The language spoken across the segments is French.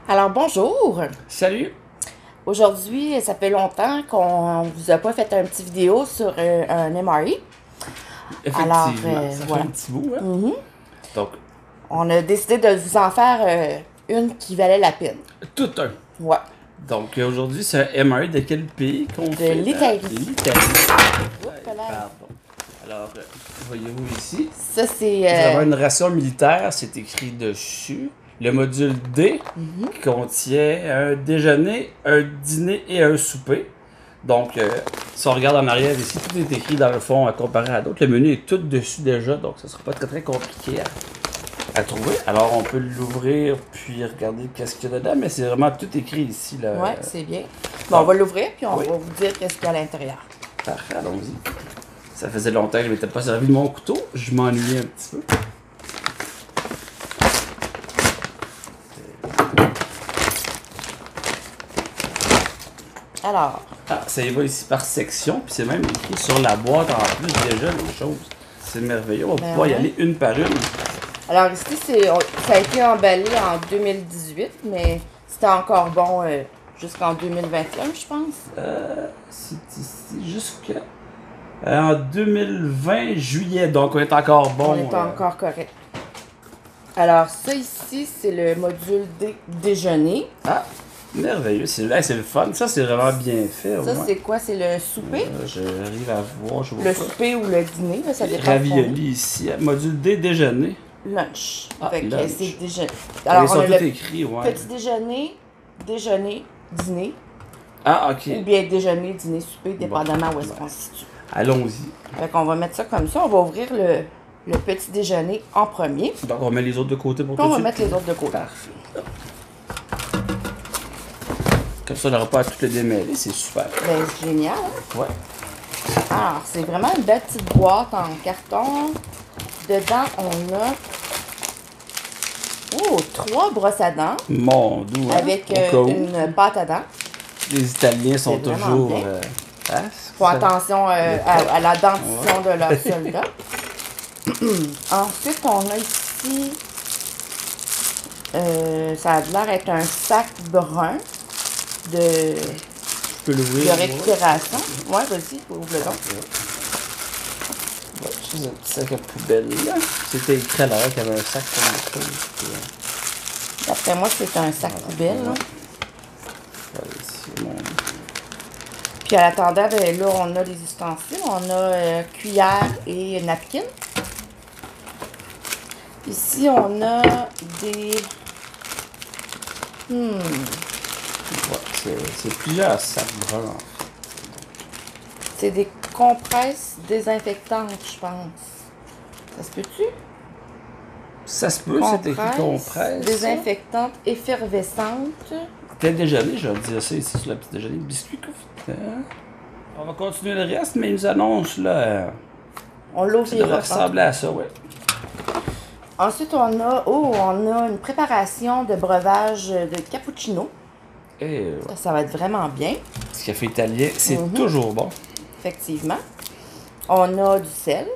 Alors bonjour! Salut! Aujourd'hui, ça fait longtemps qu'on vous a pas fait un petit vidéo sur un MRE. Effectivement, Alors, ça voilà. fait un petit bout, hein? Donc, On a décidé de vous en faire une qui valait la peine. tout un. Ouais. Donc, aujourd'hui, c'est un MRE de quel pays qu'on fait? l'Italie. De l'Italie. Voilà. Pardon. Alors, voyez-vous ici, Ça, c'est... vous avez une ration militaire, c'est écrit dessus. Le module D, qui contient un déjeuner, un dîner et un souper. Donc, si on regarde en arrière ici, tout est écrit dans le fond comparé à d'autres. Le menu est tout dessus déjà, donc ça sera pas très compliqué à trouver. Alors, on peut l'ouvrir puis regarder qu'est-ce qu'il y a dedans, mais c'est vraiment tout écrit ici. Là. Ouais, c'est bien. Bon, on va l'ouvrir, puis on Oui. va vous dire qu'est-ce qu'il y a à l'intérieur. Parfait, allons-y. Ça faisait longtemps que je m'étais pas servi de mon couteau. Je m'ennuyais un petit peu. Alors, Ah, ça y va ici par section, puis c'est même écrit sur la boîte en plus déjà les choses. C'est merveilleux, on va pouvoir y ouais. aller une par une. alors ici, ça a été emballé en 2018, mais c'était encore bon jusqu'en 2021, je pense. C'est ici jusqu'à en 2020 juillet, donc on est encore bon. On est encore correct. Alors, ça ici, c'est le module déjeuner. Ah, merveilleux, c'est le fun. Ça, c'est vraiment bien fait. Ça, ouais. c'est quoi? C'est le souper? J'arrive à voir, je vois Le pas. souper ou le dîner, là, ça dépend. Ravioli ici, module D, déjeuner. Lunch. Ah, Fait que lunch. c'est déjeuner. Ils Alors, on sont a tous le écrits, ouais. petit déjeuner, dîner, Ah, ok. ou bien déjeuner, dîner, souper, dépendamment où est-ce qu'on se situe. Allons-y. Fait qu'on va mettre ça comme ça. On va ouvrir le petit déjeuner en premier. Donc, on met les autres de côté pour Puis tout on de va suite. mettre les autres de côté. Parfait. Comme ça, on n'aura pas à tout le démêler, c'est super. Ben, c'est génial. Hein? Ouais. Alors, c'est vraiment une belle petite boîte en carton. Dedans, on a 3 brosses à dents Mon doux, hein? avec Au cas où. une pâte à dents. Les Italiens sont C'est vraiment toujours... bien. hein? Font Ça- attention à la dentition de leurs soldats. Ensuite, on a ici... ça a l'air d'être un sac brun de Je peux l'ouvrir. récupération. Ouais, vas-y, ouvre-le donc. Ouais, c'est un petit sac à poubelle, là. C'était écrit à l'arrière qu'il y avait un sac comme ça. Puis, D'après moi, c'est un sac poubelle. Là. voilà, ici, mon... Puis, à l'attendant, ben, là, on a les ustensiles. On a cuillère et napkin. Ici, on a des... Ouais, c'est plusieurs sacs bruns, en fait. C'est des compresses désinfectantes, je pense. Ça se peut-tu? Ça se peut, c'est écrit compresse. Désinfectante effervescente. Peut-être déjeuner, je vais dire ça ici sur la petite déjeuner. Biscuits confitants. On va continuer le reste, mais ils nous annoncent là. On Ça devrait l'ouvrira. ressembler à ça, ouais. Ensuite, on a une préparation de breuvage de cappuccino. Et Ça va être vraiment bien, ce café italien, c'est toujours bon. effectivement. On a du sel.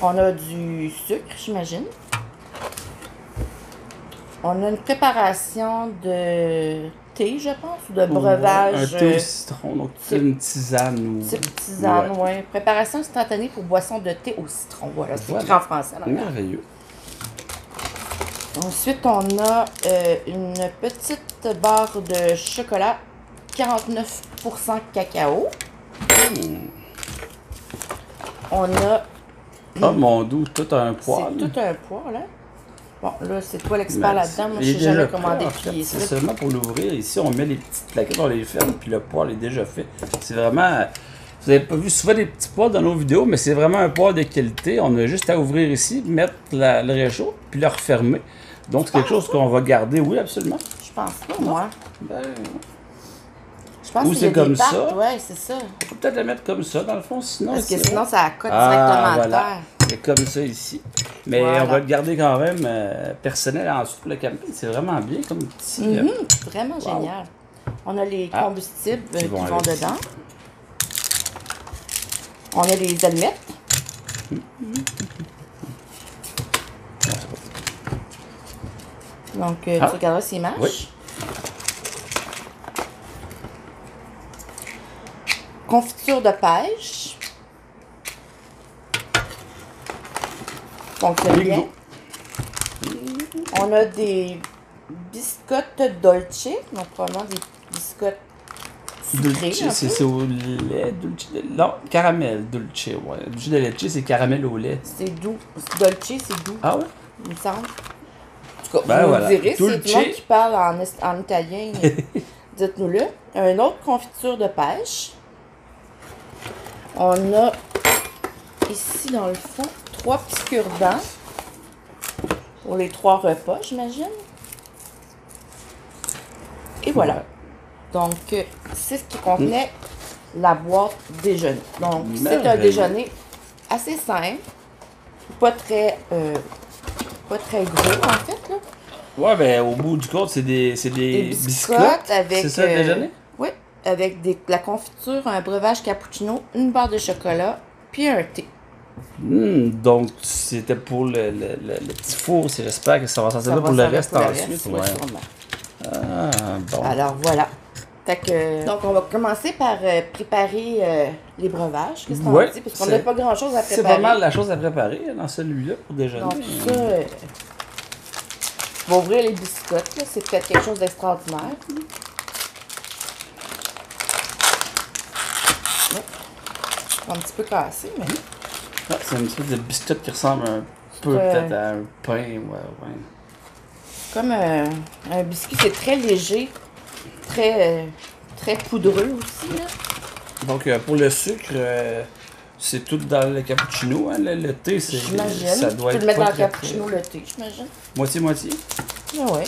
On a du sucre, j'imagine. On a une préparation de thé, je pense, ou de breuvage. Un thé au citron, donc c'est une tisane. Ou... Type tisane, ouais. Préparation instantanée pour boisson de thé au citron. Voilà, c'est écrit Voilà. en français. là. Merveilleux. Ensuite, on a une petite barre de chocolat 49% cacao. On a... Oh mon doux, tout un poil. C'est tout un poids, là. Bon, là, c'est toi l'expert Mais là-dedans. Moi, il je est n'ai jamais déjà commandé prêt, en de fait. pied. C'est seulement pour l'ouvrir. Ici, on met les petites plaquettes, on les ferme, puis le poêle est déjà fait. C'est vraiment... Vous n'avez pas vu souvent des petits poêles dans nos vidéos, mais c'est vraiment un poêle de qualité. On a juste à ouvrir ici, mettre le réchaud, puis le refermer. Donc, c'est quelque chose qu'on va garder. Oui, absolument. Je pense pas, moi. Ben, Je pense Ou qu'il y c'est a des comme tartes, ça. ouais, c'est ça. on peut peut-être le mettre comme ça, dans le fond, sinon... Parce que ici, sinon, ça accote Ah, directement à voilà. terre. C'est comme ça ici. Mais Voilà. on va le garder quand même personnel ensuite pour le camping. C'est vraiment bien comme petit... Vraiment Wow. génial. On a les Ah. combustibles Qui qui vont vont avec dedans. On a les allumettes. Donc, tu regarderas s'il marche. Oui. Confiture de pêche. Fonctionne bien. On a des biscottes dolce. Donc, probablement des biscottes sucrées. Dulce, c'est au lait. Non, caramel, dulce. Ouais. Dulce de leche, c'est caramel au lait. C'est doux. Dolce, c'est doux. Ah ouais? Il me semble. En tout cas, Ben vous voilà. me direz, si Dulce. tout le monde qui parle en italien, dites-nous-le. Un autre confiture de pêche. On a ici, dans le fond, 3 petits cure-dents. Pour les 3 repas, j'imagine. Et voilà. Ouais. Donc, c'est ce qui contenait la boîte déjeuner. Donc, c'est un Merveilleux. déjeuner assez simple. Pas très gros, en fait, là. Ouais, ben au bout du compte, c'est des Des biscottes. avec... C'est ça le déjeuner? Oui, avec de la confiture, un breuvage cappuccino, une barre de chocolat, puis un thé. Donc, c'était pour le petit four. J'espère que ça va s'en servir pour le reste ensuite. Oui, Ouais. sûrement. Ah, bon. Alors, voilà. Fait que, donc, on va commencer par préparer les breuvages. Qu'est-ce qu'on Ouais, dit? Parce qu'on n'a pas grand-chose à C'est préparer. pas mal la chose à préparer dans celui-là pour déjeuner. Donc, tout ça, on va ouvrir les biscottes. Là. C'est peut-être quelque chose d'extraordinaire. Ouais. Un petit peu cassé, mais... Ah, c'est une espèce de biscotte qui ressemble un peu peut-être à un pain. Ouais. Comme un biscuit, c'est très léger, très poudreux aussi. Là. Donc, pour le sucre, c'est tout dans le cappuccino. Hein? Le thé, c'est J'imagine. ça Tu doit peux être le mettre pas dans le très, cappuccino, le thé, j'imagine. Moitié-moitié. Ah ouais.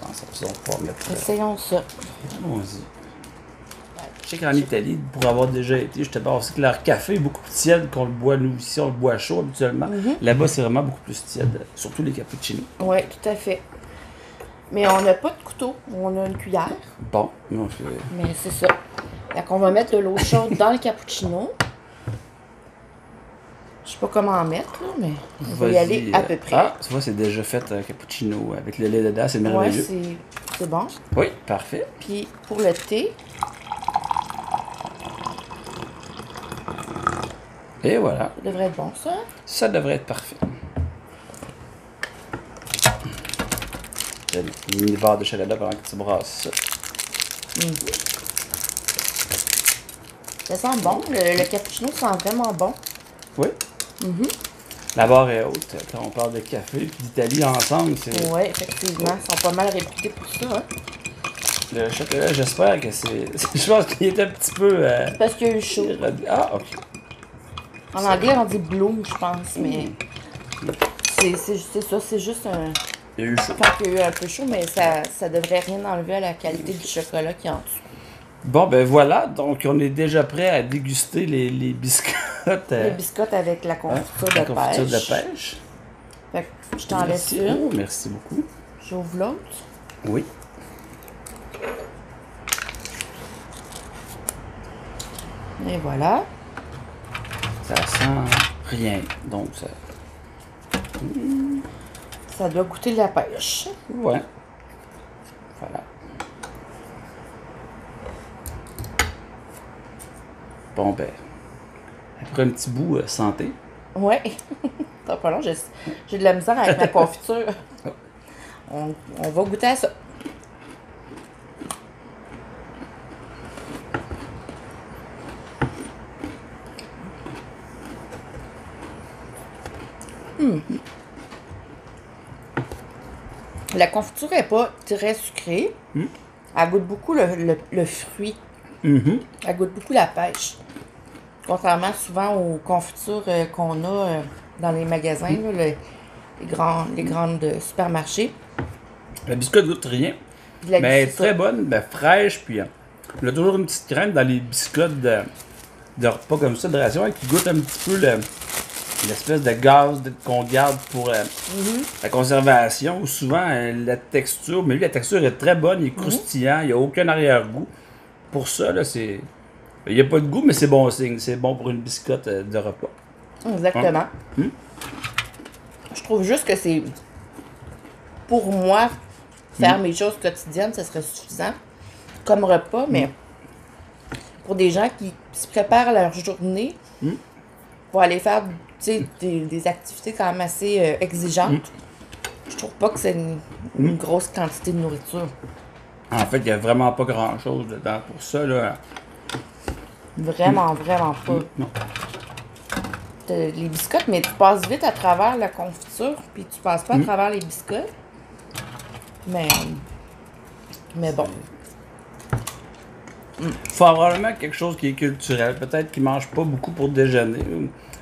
On va pouvoir mettre. Essayons ça. Allons-y. Je sais qu'en Italie, pour avoir déjà été, je te parle aussi que leur café est beaucoup plus tiède qu'on le boit nous ici, on le boit chaud habituellement. Là-bas, c'est vraiment beaucoup plus tiède, surtout les cappuccinos. Oui, tout à fait. Mais on n'a pas de couteau, on a une cuillère. Bon, on fait... Mais c'est ça. Donc on va mettre de l'eau chaude dans le cappuccino. Je sais pas comment en mettre, là, mais on va y aller à peu près. Ah, tu vois, c'est déjà fait un cappuccino avec le lait dedans, c'est Ouais, merveilleux. c'est bon. Oui, parfait. Puis pour le thé, Et voilà, ça devrait être bon, ça. ça devrait être parfait. Une mini barre de chocolat pendant que tu brasses ça. Ça sent bon. Le cappuccino sent vraiment bon. Oui. La barre est haute. Quand on parle de café et d'Italie ensemble, c'est... Oui, effectivement. Ils sont pas mal réputés pour ça. Hein? Le chocolat, j'espère que c'est... Je pense qu'il est un petit peu... Parce qu'il y a eu chaud. Ah, ok. En anglais, on dit bloom, je pense, mais c'est ça, c'est juste un... Il y a eu chaud. Quand il y a eu un peu chaud, mais ça devrait rien enlever à la qualité du chocolat qui est en dessous. Bon, ben voilà. Donc, on est déjà prêt à déguster les biscottes. Les biscottes avec la confiture la de confiture pêche. de pêche. Fait que je t'en laisse Merci. une. Oh, merci beaucoup. J'ouvre l'autre. Oui. Et voilà. Ça sent rien. Donc, ça... Ça doit goûter la pêche. Ouais. Voilà. Bon, ben... Après un petit bout, santé. Ouais. T'as pas long, j'ai de la misère avec ma confiture. On va goûter à ça. La confiture n'est pas très sucrée. Elle goûte beaucoup le fruit. Elle goûte beaucoup la pêche. Contrairement souvent aux confitures qu'on a dans les magasins, là, les grandes supermarchés. La biscotte goûte rien. La Mais c'est très ça. bonne, ben, fraîche, puis on a toujours une petite crème dans les biscottes de repas comme ça, de ration, qui goûte un petit peu l'espèce de gaz qu'on garde pour la conservation, ou souvent la texture, mais lui, la texture est très bonne, il est croustillant, il n'y a aucun arrière-goût. Pour ça, là, c'est... Il n'y a pas de goût, mais c'est bon signe, c'est bon pour une biscotte de repas. Exactement. Je trouve juste que c'est pour moi, faire mes choses quotidiennes, ça serait suffisant comme repas, mais pour des gens qui se préparent leur journée pour aller faire des activités quand même assez exigeantes, je trouve pas que c'est une grosse quantité de nourriture. En fait, il n'y a vraiment pas grand-chose dedans pour ça, là. Vraiment, vraiment pas. Non. Les biscottes, mais tu passes vite à travers la confiture, puis tu passes pas à travers les biscottes. Mais bon. Faut avoir vraiment quelque chose qui est culturel. Peut-être qu'ils mangent pas beaucoup pour déjeuner.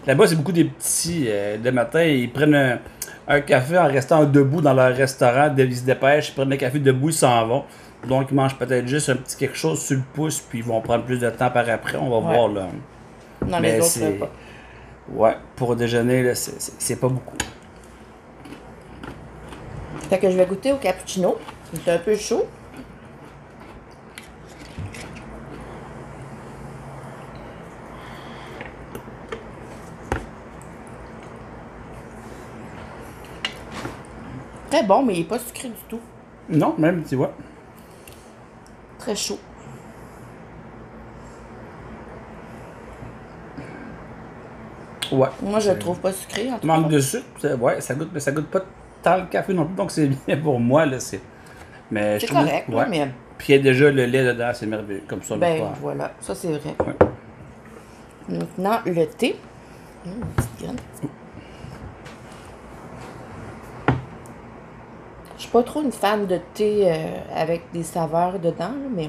Là-bas, c'est beaucoup des petits. Le matin, ils prennent un café en restant debout dans leur restaurant. Ils se dépêchent, ils prennent le café debout, ils s'en vont. Donc, ils mangent peut-être juste un petit quelque chose sur le pouce, puis ils vont prendre plus de temps par après. On va voir, là. Dans les autres repas. Ouais, pour déjeuner, là, c'est pas beaucoup. Fait que je vais goûter au cappuccino. C'est un peu chaud. Très bon, mais il n'est pas sucré du tout. Non, même, tu vois. Très chaud. Ouais. Moi, je le trouve pas sucré. En tout Manque cas. de sucre, ouais, ça goûte, mais ça goûte pas tant le café non plus, donc c'est bien pour moi, là. Mais C'est je trouve, correct, ouais. mais... Puis il y a déjà le lait dedans, c'est merveilleux. Comme ça, on Ben, pas. voilà. Ça, c'est vrai. Ouais. Maintenant, le thé. Petite graine. Je suis pas trop une fan de thé avec des saveurs dedans, là, mais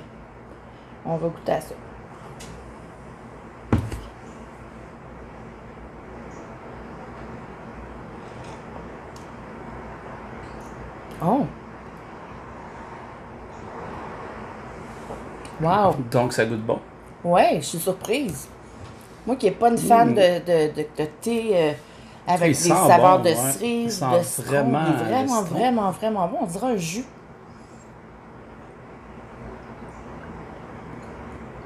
on va goûter à ça. Oh! Wow! Donc ça goûte bon. Ouais, je suis surprise. Moi qui n'ai pas une fan de thé avec Il des sent saveurs bon, de ouais. cerise, Il de sent citron, vraiment il est le vraiment, citron. vraiment, vraiment bon. On dirait un jus.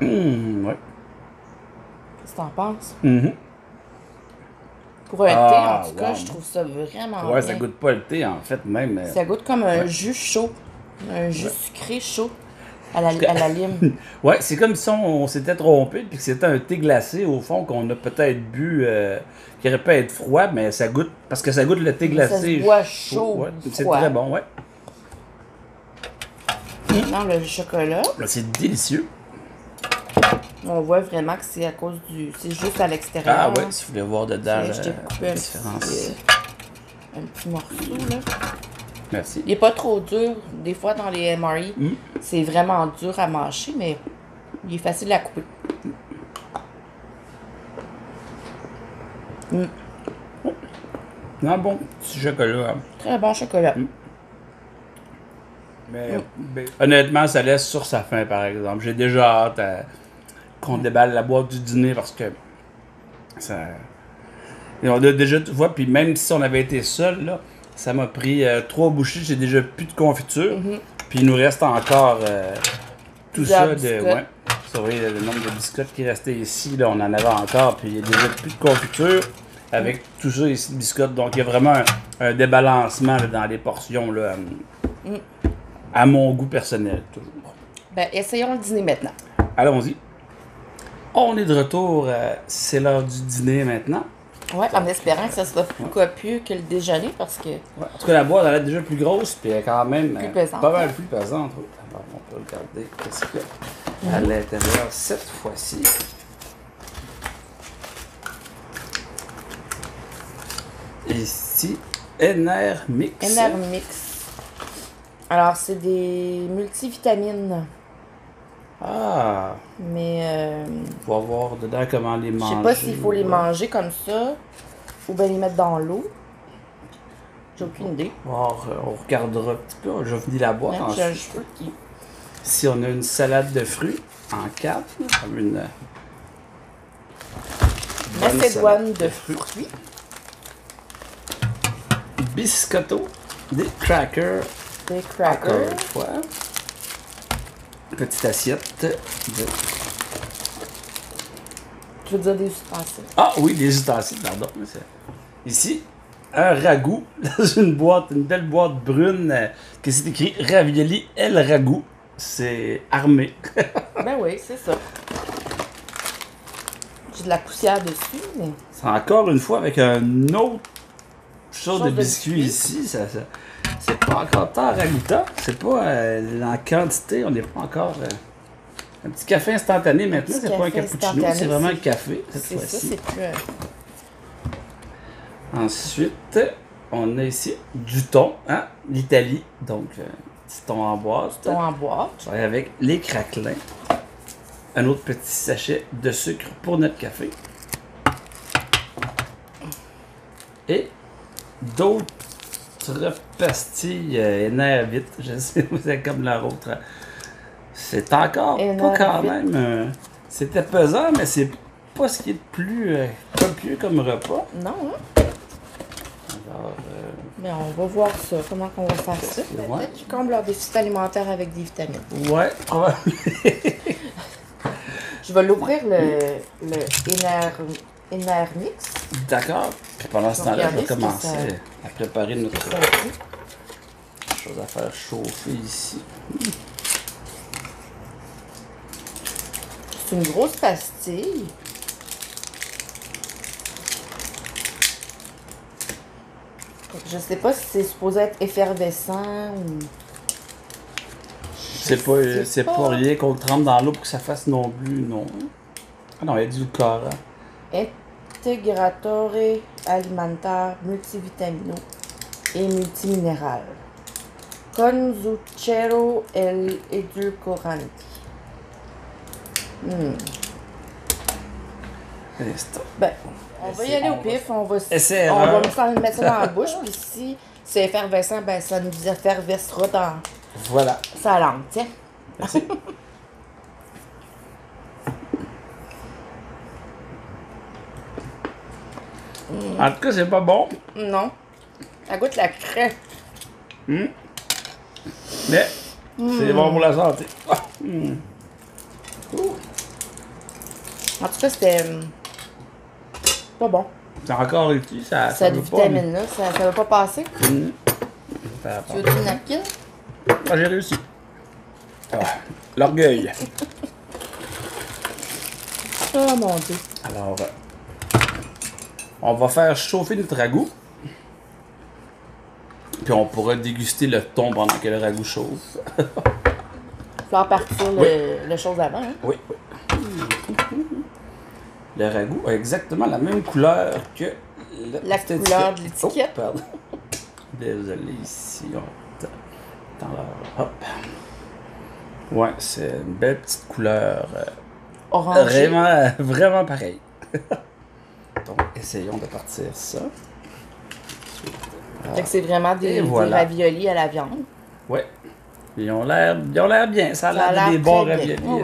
Ouais. Qu'est-ce que t'en penses? Pour un thé, en tout cas, wow. je trouve ça vraiment Ouais, bien. ça goûte pas le thé, en fait, même. Ça goûte comme un jus chaud. Un jus sucré chaud à la lime. Ouais, c'est comme si on s'était trompé, puis que c'était un thé glacé, au fond, qu'on a peut-être bu, qui aurait pu être froid, mais ça goûte, parce que ça goûte le thé glacé. Ça se boit chaud, Ouais, c'est froid. très bon, ouais. Dans le chocolat, Là, c'est délicieux. on voit vraiment que c'est à cause du... C'est juste à l'extérieur. Ah ouais, hein. si vous voulez voir dedans Je t'ai coupé la différence. un petit morceau, là. Merci. Il n'est pas trop dur. Des fois, dans les MRE, c'est vraiment dur à mâcher, mais il est facile à couper. Un bon petit chocolat. Hein. Très bon chocolat. Mais honnêtement, ça laisse sur sa faim, par exemple. J'ai déjà hâte qu'on déballe la boîte du dîner parce que ça. Et on a déjà, tu vois, puis même si on avait été seul, là, ça m'a pris 3 bouchées, j'ai déjà plus de confiture. Puis il nous reste encore tout Plusieurs ça de. biscottes. Ouais. Vous voyez le nombre de biscottes qui restaient ici, là, on en avait encore, puis il y a déjà plus de confiture avec tout ça ici de biscottes. Donc il y a vraiment un débalancement là, dans les portions, là, à mon goût personnel, toujours. Ben, essayons le dîner maintenant. Allons-y. On est de retour, c'est l'heure du dîner maintenant. Ouais, en espérant que ça sera plus copieux que le déjeuner parce que... Ouais. En tout cas, la boîte, elle est déjà plus grosse, puis elle est quand même Plus pesante. pas mal plus pesante. Alors, on peut regarder qu'est-ce qu'il y a à l'intérieur cette fois-ci. Ici, NR Mix. NR Mix. Alors, c'est des multivitamines. Ah, Mais on va voir dedans comment les je manger. sais pas s'il faut les manger comme ça ou bien les mettre dans l'eau. J'ai aucune idée. Voir, on regardera un petit peu. Je vais finir la boîte Hein, j'ai un ensuite. cheveu qui... Ici, on a une salade de fruits en 4, comme une bonne Macédoine salade de fruits. biscotto, des crackers, Des encore crackers. une fois. Petite assiette de... Je veux dire des ustensiles. Ah oui, des ustensiles, pardon. Ici, un ragoût dans une boîte, une belle boîte brune que c'est écrit Ravioli El Ragoût. C'est armé. Ben oui, c'est ça. J'ai de la poussière dessus, mais... C'est encore une fois avec un autre chose de de biscuit biscuit. ici. C'est pas encore tant ragoûtant. C'est pas en quantité. On n'est pas encore... un petit café instantané maintenant. C'est pas un café cappuccino. instantané, C'est vraiment un café cette C'est ça, fois-ci. c'est plus... Ensuite, on a ici du thon, hein? L'Italie. Donc, petit thon en boîte. thon en boîte. Ouais, avec les craquelins. Un autre petit sachet de sucre pour notre café. Et d'autres pastilles Enervit. Je sais, c'est comme la autre. C'est encore pas quand même. C'était pesant, mais c'est pas ce qui est le plus copieux comme repas. Non, hein? Alors, Mais on va voir ça, comment on va faire ça. Ouais. Peut-être qu'ils comblent leur déficit alimentaire avec des vitamines. ouais, Je vais l'ouvrir le Ener Mix. d'accord. Puis pendant ce temps-là, je vais Regardez ce que commencer ça- à préparer notre Ça dit. chose à faire chauffer ici. C'est une grosse pastille. Je sais pas si c'est supposé être effervescent ou... C'est pas rien qu'on le trempe dans l'eau pour que ça fasse non plus, non. Ah non, il y a du corps. Integratore alimentaire multivitamino et multiminéral. Con zucchero el edulcoranti. Ben, on va y aller au pif, on va nous faire mettre ça dans la bouche, puis si c'est effervescent, ben ça nous effervescera dans Voilà. sa langue, tiens. Merci. En tout cas, c'est pas bon. Non. Ça goûte la crème. Mais c'est bon pour la santé. En tout cas, c'était pas bon. C'est encore ici, ça Ça a veut des pas. vitamines, là. Ça va pas passer. Ça Tu veux une napkin? Ah, j'ai réussi. Ah, l'orgueil. Oh mon Dieu. Alors, on va faire chauffer notre ragoût. Puis on pourra déguster le thon pendant que le ragoût chauffe. Faire partir le chose avant, hein? Oui. Le ragoût a exactement la même couleur que La petite couleur de étiquette. l'étiquette. Oh, pardon. Désolé, ici, dans leur... Hop. Ouais, c'est une belle petite couleur. Orangé. Vraiment pareil. Donc, essayons de partir ça. Fait que c'est vraiment des raviolis à la viande. Ouais. Ils ont l'air bien. Ça a Ça a l'air des l'air bons très bien. raviolis. Oui.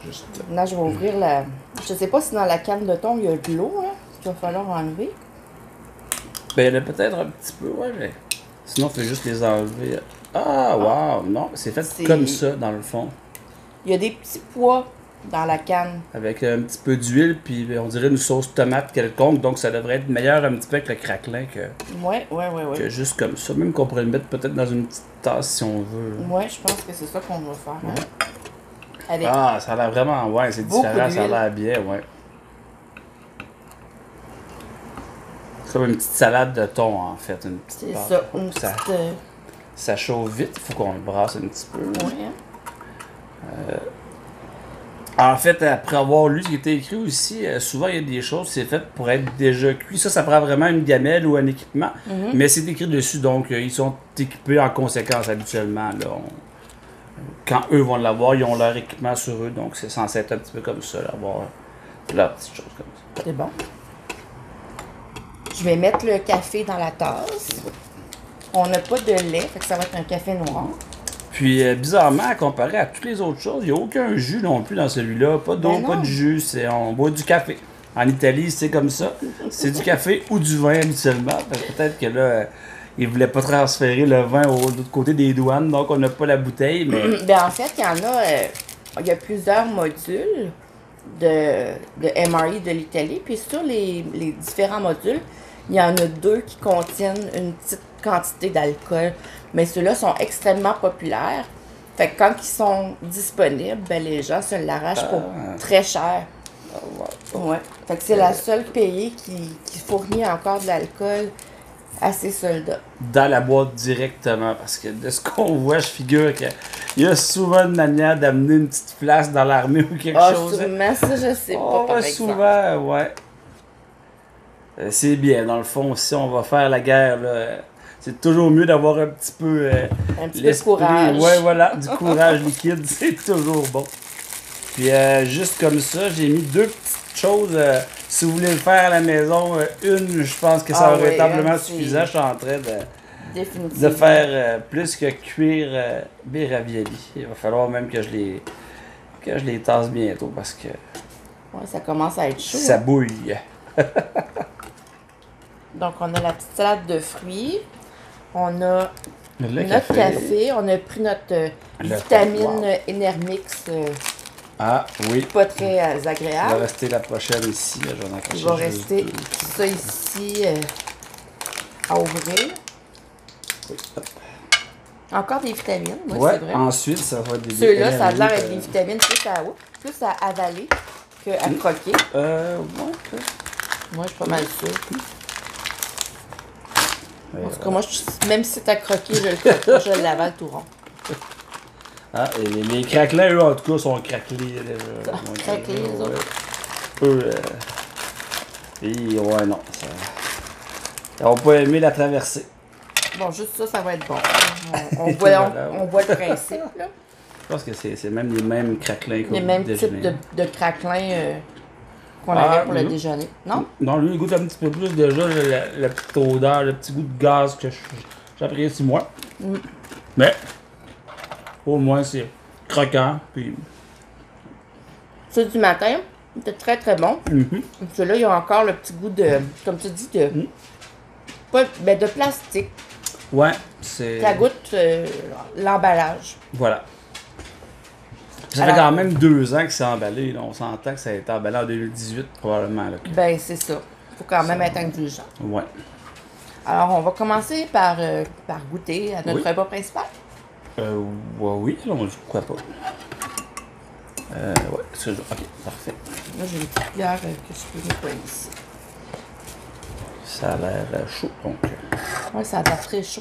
Juste... Là, je vais ouvrir la... Je sais pas si dans la canne de thon, il y a de l'eau, là, qu'il va falloir enlever. Ben, il y en a peut-être un petit peu, ouais, mais... Sinon, il faut juste les enlever. Ah, wow! Non, c'est fait comme ça, dans le fond. Il y a des petits pois dans la canne. Avec un petit peu d'huile, puis on dirait une sauce tomate quelconque, donc ça devrait être meilleur un petit peu avec le craquelin que juste comme ça. Même qu'on pourrait le mettre peut-être dans une petite tasse si on veut. Ouais, je pense que c'est ça qu'on va faire. Hein? Avec Ah, ça a l'air vraiment, ouais, c'est différent, ça a l'air bien, ouais. C'est comme une petite salade de thon, en fait. C'est ça, une petite... Ça chauffe vite, il faut qu'on le brasse un petit peu. Ouais, hein? En fait, après avoir lu ce qui était écrit aussi, souvent il y a des choses, c'est fait pour être déjà cuit. Ça prend vraiment une gamelle ou un équipement. Mais c'est écrit dessus, donc ils sont équipés en conséquence habituellement. Là. Quand eux vont l'avoir, ils ont leur équipement sur eux, donc c'est censé être un petit peu comme ça, avoir leur petite chose comme ça. C'est bon. Je vais mettre le café dans la tasse. On n'a pas de lait, fait que ça va être un café noir. Puis, bizarrement, comparé à toutes les autres choses, il n'y a aucun jus non plus dans celui-là. Pas d'eau, pas de jus. On boit du café. En Italie, c'est comme ça. C'est du café ou du vin habituellement. Peut-être que là, ils ne voulaient pas transférer le vin de l'autre côté des douanes, donc on n'a pas la bouteille. Mais... Ben, en fait, il y a plusieurs modules. de MRE de l'Italie. Puis sur les différents modules, il y en a 2 qui contiennent une petite quantité d'alcool. Mais ceux-là sont extrêmement populaires. Fait que quand ils sont disponibles, ben les gens se l'arrachent pour très cher. Ouais. Fait que c'est la seule pays qui fournit encore de l'alcool à ses soldats. Dans la boîte directement, parce que de ce qu'on voit, je figure qu'il y a souvent une manière d'amener une petite place dans l'armée ou quelque chose. Souvent, ça, je sais pas, par exemple. Souvent, ouais. C'est bien, dans le fond, si on va faire la guerre, là, c'est toujours mieux d'avoir un petit peu... un petit peu de courage. Ouais, voilà, du courage liquide, c'est toujours bon. Puis juste comme ça, j'ai mis 2 petites choses. Si vous voulez le faire à la maison, une, je pense que ça aurait été amplement suffisant. Je suis en train de faire plus que cuire mes raviolis. Il va falloir même que je les tasse bientôt parce que... Ouais, ça commence à être chaud. Ça bouille. Donc, on a la petite salade de fruits. On a notre café. On a pris notre vitamine Enermix. Ah oui. Pas très agréable. Il va rester la prochaine ici. Là, il va rester ça ici à ouvrir. Oui. Hop. Encore des vitamines, oui, ouais, c'est vrai. Ensuite, ça va être des ceux-là, ça a l'air d'être des vitamines plus à avaler qu'à croquer. Ouais. Moi, je suis pas mal sûre. En tout cas, moi, même si c'est à croquer, je le croque pas, je l'avale tout rond. Ah, et les craquelins, eux, en tout cas, sont craquelés. Craquelés, les autres. Eux, ouais, non. Ça... Ils n'ont pas aimé la traversée. Bon, juste ça, ça va être bon. On voit le principe, là. Je pense que c'est même les mêmes craquelins qu'on les mêmes types de craquelins qu'on avait pour le déjeuner. Non? Non, lui, il goûte un petit peu plus déjà la petite odeur, le petit goût de gaz que j'apprécie moi. Mais, au moins, c'est croquant. Puis... C'est du matin. C'était très, très bon. Celui-là, il y a encore le petit goût de, comme tu dis, de plastique. Ouais, c'est... Ça goûte l'emballage. Voilà. Ça fait quand même 2 ans que c'est emballé. Là. On s'entend que ça a été emballé en 2018, probablement. Là, ben, c'est ça. Il faut quand même être indulgent. Ouais. Alors, on va commencer par goûter à notre repas principal. Oui, allons-y, pourquoi pas. Ouais, c'est ça. Ok, parfait. Là, j'ai une petite cuillère que je peux nettoyer ici. Ça a l'air chaud, donc. Oui, ça a l'air très chaud.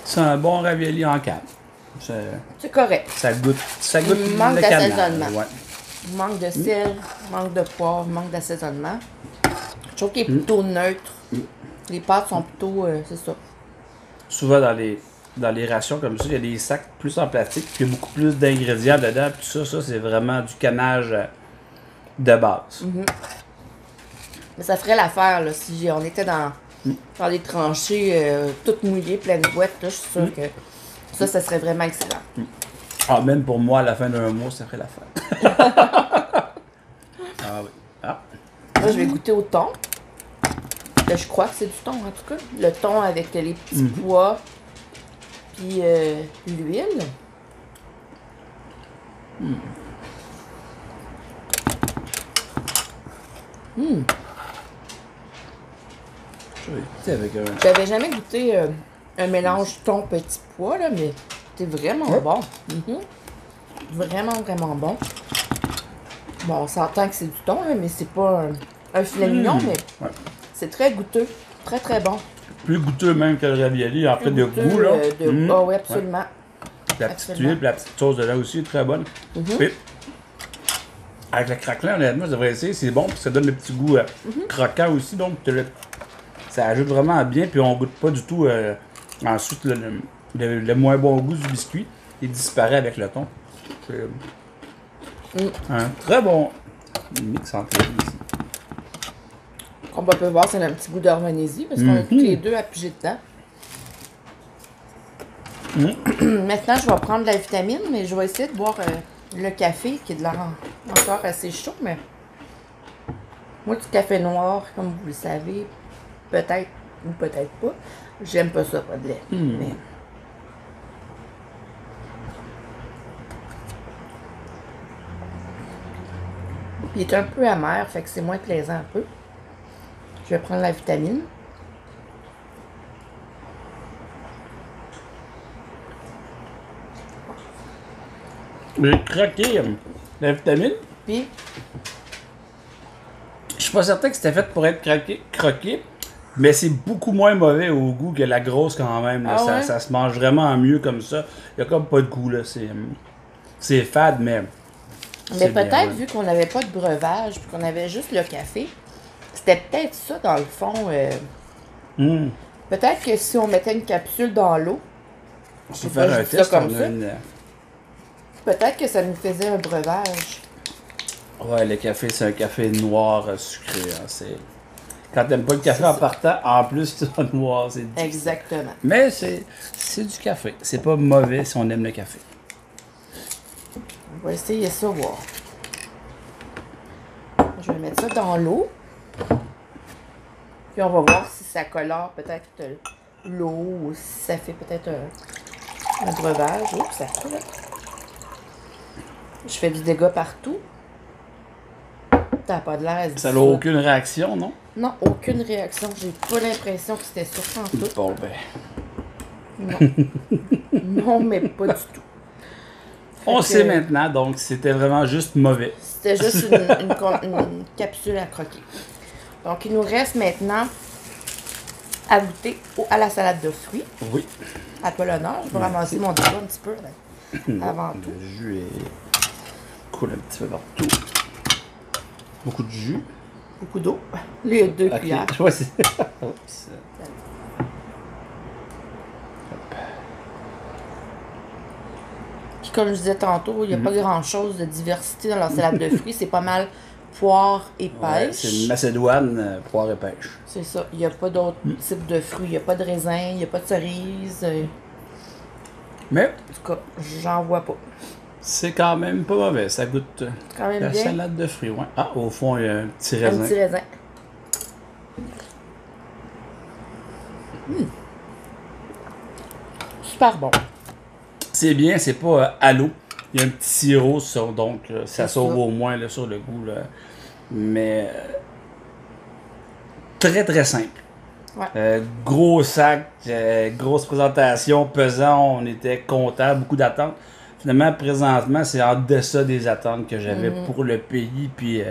C'est un bon ravioli en canne. C'est correct. Ça goûte il manque d'assaisonnement. Ouais. Il manque de sel, manque de poivre, manque d'assaisonnement. Je trouve qu'il est plutôt neutre. Les pâtes sont plutôt... c'est ça. Souvent dans les rations comme ça, il y a des sacs plus en plastique, puis il y a beaucoup plus d'ingrédients dedans. Puis ça c'est vraiment du canage de base. Mais ça ferait l'affaire là, si on était dans les tranchées toutes mouillées, pleines de boîtes. Je suis sûre que ça serait vraiment excellent. Ah, même pour moi, à la fin d'un mois, ça ferait l'affaire. Ah oui. Ah. Là, je vais goûter au thon. Là, je crois que c'est du thon, en tout cas. Le thon avec les petits pois, puis l'huile. J'avais jamais goûté un mélange thon petit pois, là, mais c'est vraiment bon. Vraiment, vraiment bon. Bon, on s'entend que c'est du thon, là, mais c'est pas un filet mignon, mais c'est très goûteux. Très, très bon. Plus goûteux même que le ravioli, en fait, de goût, là. Ah oui, absolument. Ouais. La petite huile, la petite sauce de là aussi est très bonne. Puis, avec le craquelin, honnêtement, je devrais essayer, c'est bon, puis ça donne le petit goût croquant aussi, donc ça ajoute vraiment bien, puis on goûte pas du tout ensuite le moins bon goût du biscuit, il disparaît avec le thon. C'est un très bon mix entre les deux ici. Comme on peut voir, c'est un petit goût d'harmonésie, parce qu'on a tous les deux à piger dedans. Maintenant, je vais prendre de la vitamine, mais je vais essayer de boire le café qui est de l'air encore assez chaud, mais moi, du café noir, comme vous le savez, peut-être ou peut-être pas, j'aime pas ça, pas de lait. Mais... il est un peu amer, fait que c'est moins plaisant un peu. Je vais prendre la vitamine. J'ai croqué la vitamine. Puis, Je suis pas certain que c'était fait pour être croqué, mais c'est beaucoup moins mauvais au goût que la grosse quand même. Là. Ah ouais? Ça se mange vraiment mieux comme ça. Il y a comme pas de goût là. C'est fade, mais. mais c'est bien, peut-être, ouais. vu qu'on n'avait pas de breuvage, puis qu'on avait juste le café, c'était peut-être ça dans le fond. Peut-être que si on mettait une capsule dans l'eau, On je peut sais pas, faire un je dis ça test. comme On a ça. une... Peut-être que ça nous faisait un breuvage. Ouais, le café, c'est un café noir sucré. Hein. Quand t'aimes pas le café C'est en ça. partant, en plus, tu vas noir. C'est difficile. Exactement. Mais c'est du café. C'est pas mauvais si on aime le café. On va essayer ça, voir. Je vais mettre ça dans l'eau. Puis on va voir si ça colore peut-être l'eau ou si ça fait peut-être un breuvage. Oups, ça coule. Je fais du dégât partout. T'as pas de l'air. Ça n'a aucune réaction, non? Non, aucune réaction. J'ai pas l'impression que c'était sur tout. Bon, ben. Non. Non, mais pas du tout. On que- sait maintenant, donc c'était vraiment juste mauvais. C'était juste une capsule à croquer. Donc, il nous reste maintenant à goûter à la salade de fruits. Oui. À toi l'honneur. Je vais ramasser mon doigt un petit peu là, avant tout. Le jus coule un petit peu partout. Beaucoup de jus. Beaucoup d'eau. Les 2 Ok. cuillères. Ouais, c'est... Oups. Puis comme je disais tantôt, il n'y a pas grand-chose de diversité dans la salade de fruits. C'est pas mal poire et Ouais, pêche. c'est une macédoine, poire et pêche. C'est ça. Il n'y a pas d'autres types de fruits. Il n'y a pas de raisin, il n'y a pas de cerise. Mais En tout cas, j'en vois pas. c'est quand même pas mauvais. Ça goûte C'est quand même la bien. salade de fruits. Ouais. Ah, au fond, il y a un petit Un raisin. petit raisin. Super bon. C'est bien, c'est pas à l'eau. Il y a un petit sirop, donc ça C'est sauve ça. au moins là, sur le goût. Là. Mais très très simple. Ouais. Gros sac, grosse présentation, pesant, on était content, beaucoup d'attentes. Finalement, présentement, c'est en deçà des attentes que j'avais pour le pays, puis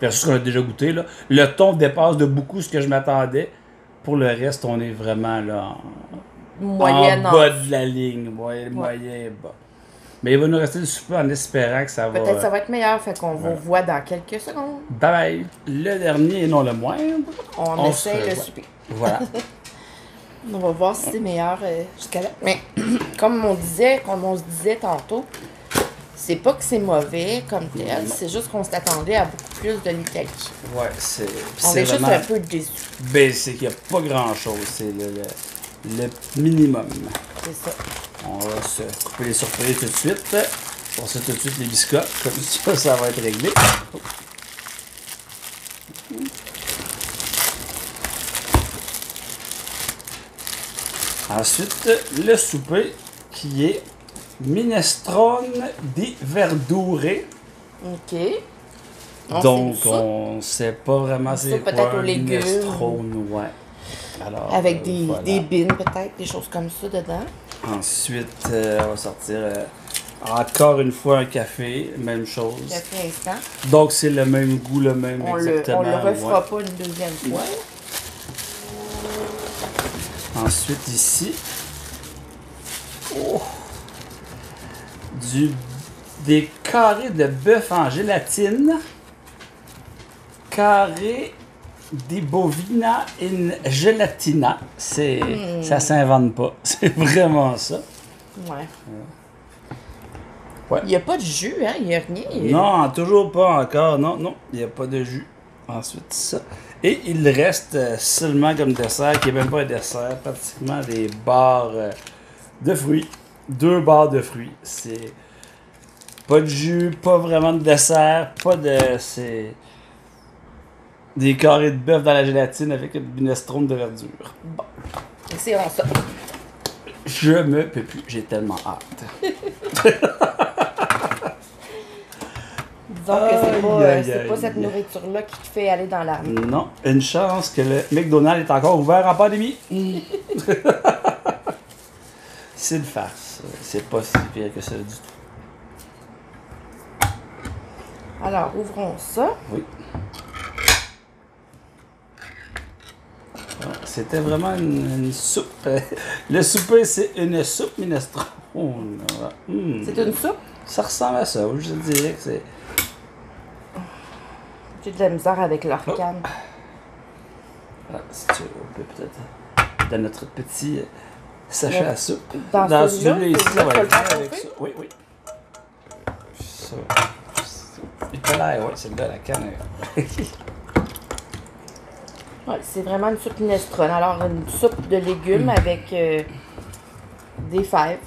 versus ce qu'on a déjà goûté. Là. Le ton dépasse de beaucoup ce que je m'attendais. Pour le reste, on est vraiment là Moyenne en bas de la ligne, moyen bas. Mais il va nous rester le souper en espérant que ça va... Peut-être ça va être meilleur, fait qu'on vous voit dans quelques secondes. Bye bye. Le dernier et non le moindre. On se essaye le revoit. souper. Voilà. On va voir si c'est meilleur jusqu'à là. Mais comme on se disait tantôt, c'est pas que c'est mauvais comme tel, c'est juste qu'on s'attendait à beaucoup plus de l'Italie. Ouais, c'est On est juste vraiment un peu déçus. basic. Il n'y a pas grand-chose. C'est le minimum. C'est ça. On va se couper les surprises tout de suite. On sait tout de suite les biscottes. Comme ça va être réglé. Ensuite, le souper qui est minestrone di verdure. OK. Donc, sait ça. on sait pas vraiment Une c'est soupe quoi peut-être aux un légumes. minestrone, ouais. Alors, Avec des voilà. bines peut-être, des choses comme ça dedans. Ensuite, on va sortir encore une fois un café, même chose. Café instant. Donc, c'est le même goût, le même On exactement. le refera ouais. pas une deuxième fois. Ensuite, ici, des carrés de bœuf en gélatine. Carré di bovina in gelatina. Ça s'invente pas. C'est vraiment ça. Ouais. Ouais. Il n'y a pas de jus, hein? Il n'y a rien. Non, toujours pas encore. Non, non, il n'y a pas de jus. Ensuite, ça. Et il reste seulement comme dessert, qui n'est même pas un dessert, pratiquement des barres de fruits. 2 barres de fruits. C'est Pas de jus, pas vraiment de dessert, pas de... C'est des carrés de bœuf dans la gélatine avec une minestrone de verdure. Bon, essayons ça. Je me peux plus, j'ai tellement hâte. Disons que c'est pas cette nourriture-là qui te fait aller dans l'armée. Non, une chance que le McDonald's est encore ouvert en pandémie. C'est une farce. C'est pas si pire que ça du tout. Alors, ouvrons ça. Oui. C'était vraiment une soupe. Le souper, c'est une soupe minestrone. C'est une soupe? Ça ressemble à ça, je dirais que c'est... J'ai de la misère avec l'organe. Ah, si tu veux, on peut peut-être dans notre petit sachet à soupe. Dans celui-là ici, celui-là, on va tu le vas faire le avec faire ça. Oui, oui. Ça. Il peut l'air, ouais, c'est de la canne. Ouais, c'est vraiment une soupe minestrone. Alors, une soupe de légumes avec des fèves.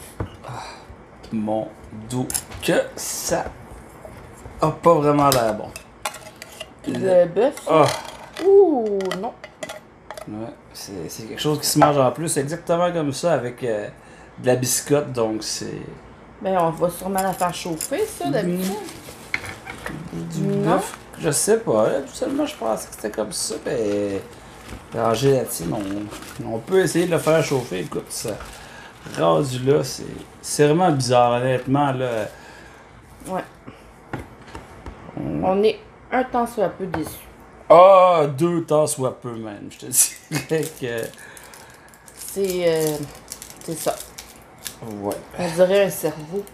Mon dos, que ça a pas vraiment l'air bon. Le bœuf. Ah! Ouh, non. Ouais, c'est quelque chose qui se mange en plus, c'est exactement comme ça avec de la biscotte, donc c'est... Ben, on va sûrement la faire chauffer, ça, d'habitude. Du Non. bœuf, je sais pas, là, seulement je pensais que c'était comme ça, mais en gélatine, on peut essayer de le faire chauffer, écoute, ça rendu là, c'est vraiment bizarre, honnêtement, là. Ouais. On est un temps soit peu déçus. Ah, 2 temps soit peu, même, je te dirais que... C'est ça. Ouais. On dirait un cerveau.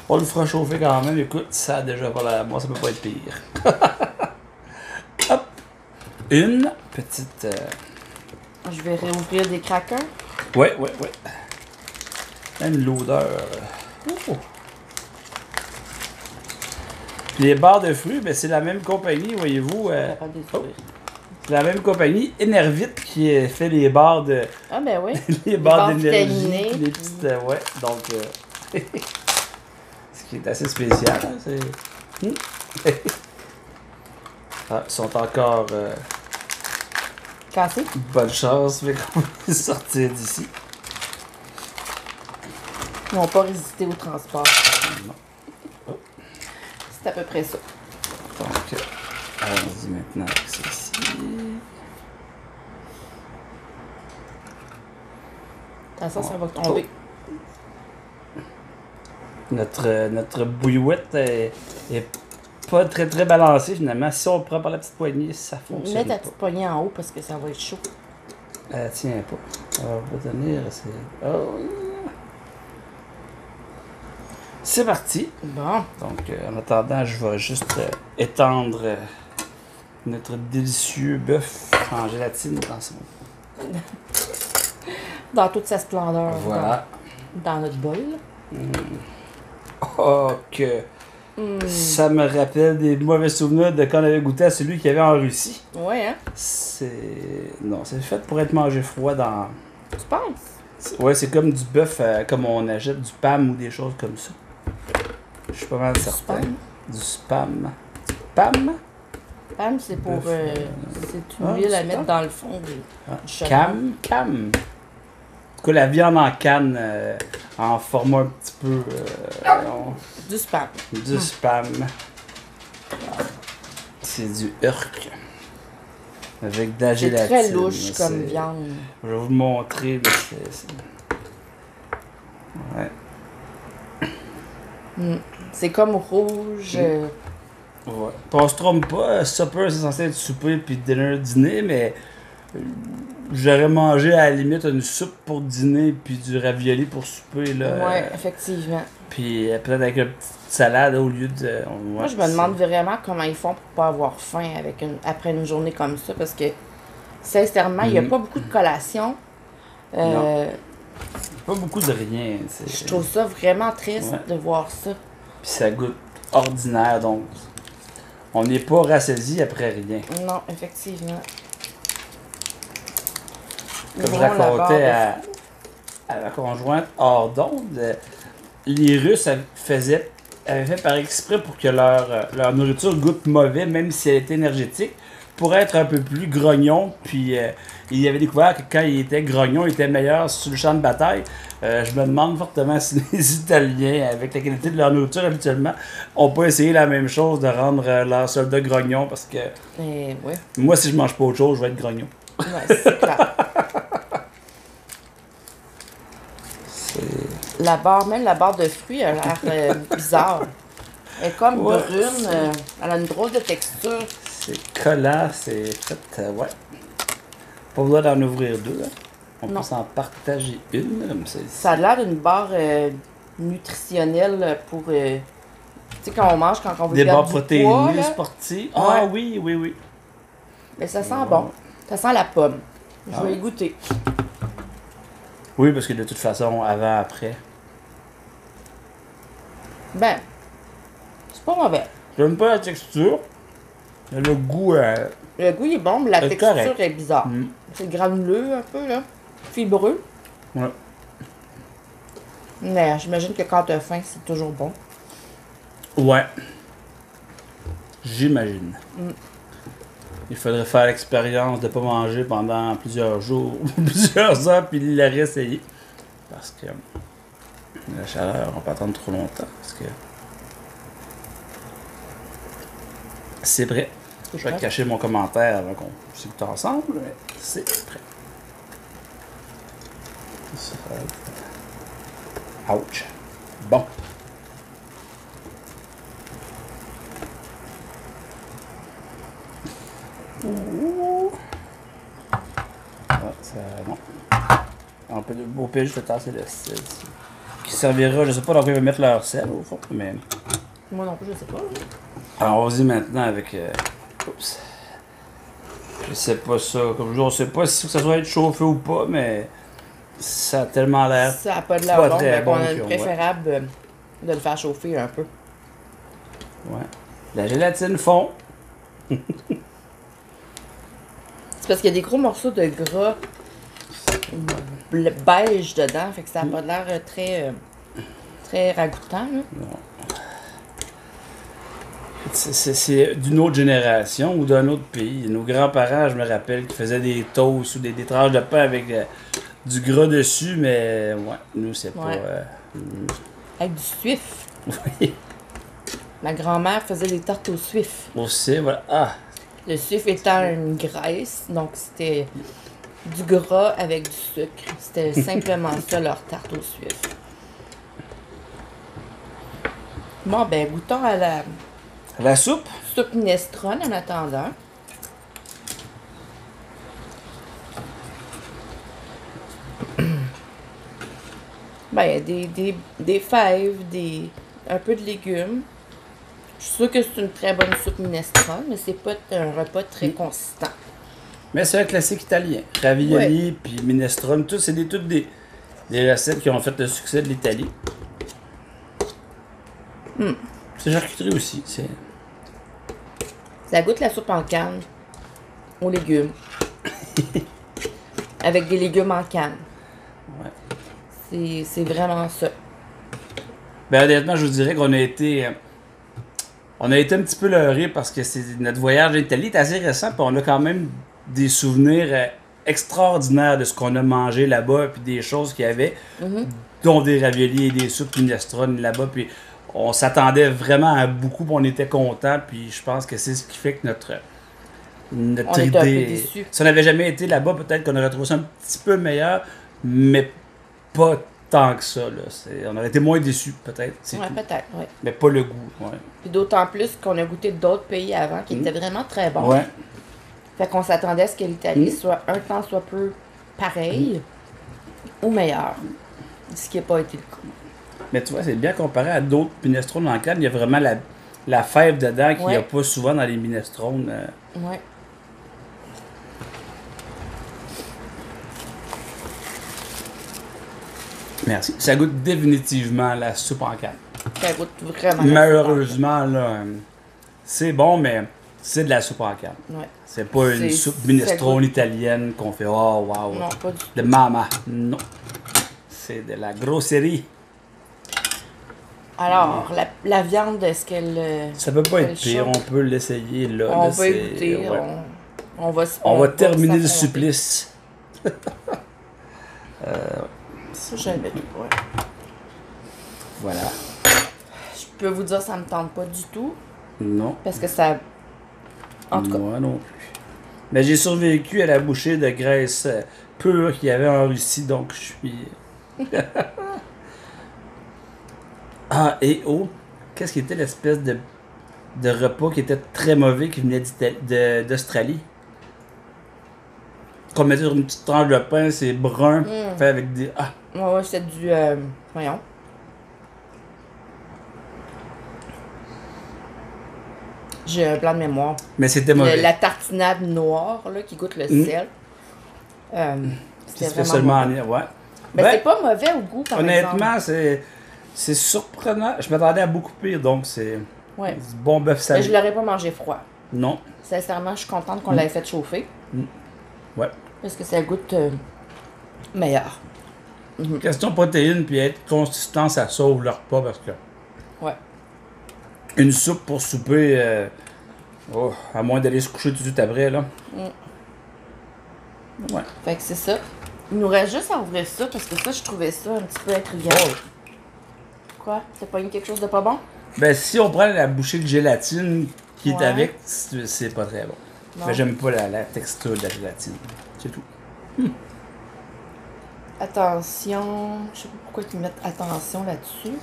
On le fera chauffer quand même, écoute, ça a déjà pas l'air, moi ça peut pas être pire. Hop! Une petite... Je vais réouvrir des crackers. Ouais. Même l'odeur. Oh. Puis les barres de fruits, ben, c'est la même compagnie, voyez-vous. C'est la même compagnie, Enervit, qui fait les barres de... Ah ben oui. les barres d'énergie. vitaminées. Les petites... ouais, donc... ce qui est assez spécial, hein, c'est... Ah, ils sont encore... Cassé. Bonne chance, mais qu'on va sortir d'ici. Ils n'ont pas résisté au transport. Non. Oh. C'est à peu près ça. Donc, allons-y maintenant avec ceci. Attention, ça va tomber. Notre bouillouette est pas très balancée finalement. Si on le prend par la petite poignée, ça fonctionne. Mets ta pas. petite poignée en haut parce que ça va être chaud. Tiens pas. Alors, on va tenir. Oh. C'est parti. Bon. Donc, en attendant, je vais juste étendre notre délicieux bœuf en gélatine dans son... Dans toute sa splendeur. Voilà. Dans notre bol. Oh, que... Ça me rappelle des mauvais souvenirs de quand on avait goûté à celui qu'il y avait en Russie. Ouais, hein? Non, c'est fait pour être mangé froid dans... Tu penses? Ouais, c'est comme du bœuf, comme on achète du PAM ou des choses comme ça. Je suis pas mal certain. Spam? Du spam. PAM? PAM, c'est pour... Bœuf, c'est une huile à mettre dans le fond du chaudron. Cam. En tout cas, la viande en canne, en format un petit peu... Du spam. du spam. C'est du urk. Avec de la C'est gélatine. très louche comme viande. Je vais vous le montrer. Mais ouais. C'est comme rouge. Ouais. Puis on se trompe pas, supper c'est censé être souper puis dinner dîner, mais j'aurais mangé à la limite une soupe pour dîner puis du ravioli pour souper là. Ouais, effectivement. Puis peut-être avec une petite salade au lieu de. Moi, je me demande vraiment comment ils font pour pas avoir faim après une journée comme ça, parce que sincèrement, il n'y a pas beaucoup de collations. Pas beaucoup de rien. Je trouve ça vraiment triste de voir ça. Puis ça goûte ordinaire, donc on n'est pas rassasié après rien. Non, effectivement. Comme je racontais à ma conjointe hors d'onde, les Russes faisaient avaient fait par exprès pour que leur nourriture goûte mauvais, même si elle était énergétique, pour être un peu plus grognon. Puis il avait découvert que quand il était grognon, il était meilleur sur le champ de bataille. Je me demande fortement si les Italiens, avec la qualité de leur nourriture habituellement, ont pas essayé la même chose de rendre leurs soldats grognons parce que Ouais. moi, si je mange pas autre chose, je vais être grognon. Ouais, c'est clair. Même la barre de fruits a l'air bizarre. Elle est comme Ouais. brune, elle a une drôle de texture. C'est collant, c'est fait. Ouais. Pas besoin d'en ouvrir deux. Hein. On Non. peut s'en partager une. Comme ça. Ça a l'air d'une barre nutritionnelle pour. Tu sais, quand on mange, quand on veut Des barres perdre du poids, protéinées, là. sportives. Ah oui, oui, oui. Mais ça sent bon. Ça sent la pomme. Je Ah. vais y goûter. Oui, parce que de toute façon, avant, après. Ben, c'est pas mauvais. J'aime pas la texture. Mais le goût. Le goût il est bon, mais la C'est texture correct. est bizarre. Mm. C'est granuleux un peu, là. Fibreux. Ouais. Mais j'imagine que quand t'as faim, c'est toujours bon. Ouais. J'imagine. Mm. Il faudrait faire l'expérience de pas manger pendant plusieurs jours ou plusieurs heures puis le réessayer. Parce que la chaleur, on peut attendre trop longtemps. Parce que c'est prêt. Je vais prêt? cacher mon commentaire avant qu'on s'écoute ensemble, mais c'est prêt. Ouch. Bon. Ouh. Ah, ça, non. On peut, au pire, je vais tasser le sel. Qui servira, je sais pas dans quoi ils vont mettre leur sel au fond, mais. Moi non plus, je sais pas. Alors, on y maintenant avec. Oups. Je sais pas ça. Comme je sais pas si ça doit être chauffé ou pas, mais ça a tellement l'air. Ça n'a pas de Hein? Pas l'air bon, très mais bon, on a puis on voit. préférable de le faire chauffer un peu. Ouais. La gélatine fond. C'est parce qu'il y a des gros morceaux de gras beige dedans, fait que ça n'a pas l'air très ragoûtant. Là. C'est d'une autre génération ou d'un autre pays. Nos grands-parents, je me rappelle, qui faisaient des toasts ou des tranches de pain avec du gras dessus, mais ouais, nous, c'est Ouais. pas. Avec du suif. Oui, Ma grand-mère faisait des tartes au suif. aussi, voilà. Ah, Le suif étant une graisse, donc c'était du gras avec du sucre. C'était simplement ça, leur tarte au suif. Bon, ben, goûtons à la la soupe. soupe minestrone en attendant. Ben, il y a des fèves, un peu de légumes. Je suis sûre que c'est une très bonne soupe minestrone, mais c'est pas un repas très consistant. Mais c'est un classique italien. Ravioli puis minestrone, tout, c'est toutes des recettes qui ont fait le succès de l'Italie. C'est charcuterie aussi. C'est... Ça goûte la soupe en canne aux légumes. Avec des légumes en canne. Ouais. C'est vraiment ça. Ben honnêtement, je vous dirais qu'on a été un petit peu leurrés parce que notre voyage en Italie est assez récent, puis on a quand même des souvenirs extraordinaires de ce qu'on a mangé là-bas, puis des choses qu'il y avait, dont des raviolis et des soupes minestrone là-bas, puis on s'attendait vraiment à beaucoup, puis on était contents, puis je pense que c'est ce qui fait que notre On était un peu idée... déçus. Si on n'avait jamais été là-bas, peut-être qu'on aurait trouvé ça un petit peu meilleur, mais pas tant que ça. Là. On aurait été moins déçus, peut-être. C'est Ouais, tout. peut-être, ouais. Mais pas le goût. Ouais. Puis d'autant plus qu'on a goûté d'autres pays avant qui étaient vraiment très bons. Ouais. Fait qu'on s'attendait à ce que l'Italie soit un temps soit peu pareil ou meilleur. Ce qui n'a pas été le cas. Mais tu vois, c'est bien comparé à d'autres minestrones en canne. Il y a vraiment la fève dedans qu'il n'y a Ouais. pas souvent dans les minestrones. Ouais. Merci. Ça goûte définitivement la soupe en canne. Ça goûte vraiment. Malheureusement, là, c'est bon, mais c'est de la soupe en canne. Ouais. C'est pas une C'est- soupe minestrone ça italienne qu'on fait oh wow. Non, pas du tout. De mama. Non. C'est de la grosserie. Alors, la viande, est-ce qu'elle... Ça peut pas elle être pire, choque? on peut l'essayer là. On là, va c'est- écouter. ouais. On On va terminer le s'affronter. supplice. Ça, j'aime tout. Ouais. Voilà. Je peux vous dire, ça me tente pas du tout. Non. Parce que ça... En tout cas, Moi non plus. Mais j'ai survécu à la bouchée de graisse pure qu'il y avait en Russie, donc je suis. Ah, et oh, qu'est-ce qui était l'espèce de repas qui était très mauvais qui venait d'Australie? Qu'on mettait sur une petite tranche de pain, c'est brun, fait avec des. Ah, ouais, c'est du... voyons. J'ai un blanc de mémoire. mais c'était mauvais. La tartinade noire, là, qui goûte le sel. Qui C'était se fait vraiment seulement mauvais. en ouais. Mais Ben, c'est pas mauvais au goût, par exemple. honnêtement, c'est surprenant. Je m'attendais à beaucoup pire, donc c'est Ouais. du bon bœuf Mais salé. je l'aurais pas mangé froid. Non. Sincèrement, je suis contente qu'on l'ait fait chauffer. Ouais. Parce que ça goûte meilleur. Question protéines puis être consistant, ça sauve le repas parce que Ouais. une soupe pour souper, à moins d'aller se coucher tout de suite après, là. Ouais. Fait que c'est ça. Il nous reste juste à ouvrir ça parce que ça, je trouvais ça un petit peu intriguant. Oh. Quoi? T'as pas eu quelque chose de pas bon? Ben, si on prend la bouchée de gélatine qui est Ouais. avec, c'est pas très bon. Non. Mais j'aime pas la texture de la gélatine. C'est tout. Attention. Je sais pas pourquoi ils mettent attention là-dessus.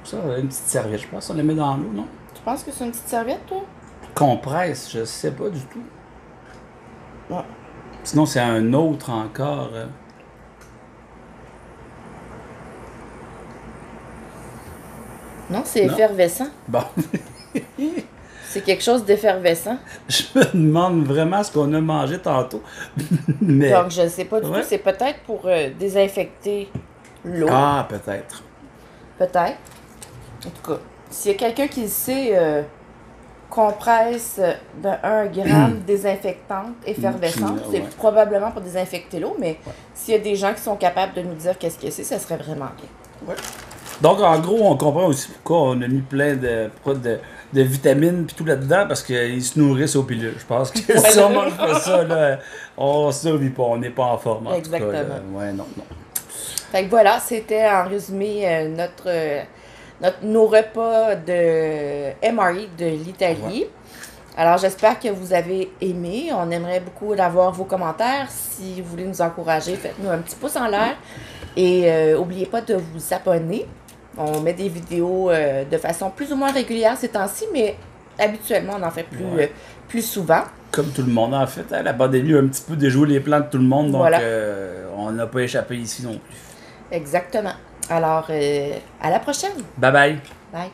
Ça, une petite serviette, je pense. On la met dans l'eau, non? Tu penses que c'est une petite serviette, toi? Compresse, je sais pas du tout. Ouais. Sinon, c'est un autre encore. Non, c'est Non. effervescent. Bon. C'est quelque chose d'effervescent. Je me demande vraiment ce qu'on a mangé tantôt. Mais. Donc, je ne sais pas du Ouais. tout. C'est peut-être pour désinfecter l'eau. Ah, peut-être. Peut-être. En tout cas, s'il y a quelqu'un qui le sait, compresse de 1 gramme désinfectante effervescente, c'est ouais. probablement pour désinfecter l'eau, mais s'il y a des gens qui sont capables de nous dire qu'est-ce que c'est, ça serait vraiment bien. Donc, en gros, on comprend aussi pourquoi on a mis plein de vitamines puis tout là-dedans, parce qu'ils se nourrissent aux pilules. Je pense que Ouais. si on mange pas ça, là, on survit pas, on n'est pas en forme. En tout cas, là. Exactement. Ouais, non. Fait que voilà, c'était en résumé nos repas de MRE de l'Italie. Ouais. Alors, j'espère que vous avez aimé. On aimerait beaucoup avoir vos commentaires. Si vous voulez nous encourager, faites-nous un petit pouce en l'air. Et n'oubliez pas de vous abonner. On met des vidéos de façon plus ou moins régulière ces temps-ci, mais habituellement, on en fait plus souvent. Comme tout le monde, en fait, hein, la pandémie a un petit peu déjoué les plans de tout le monde, donc Voilà. on n'a pas échappé ici non plus. Exactement. Alors, à la prochaine. Bye bye! Bye.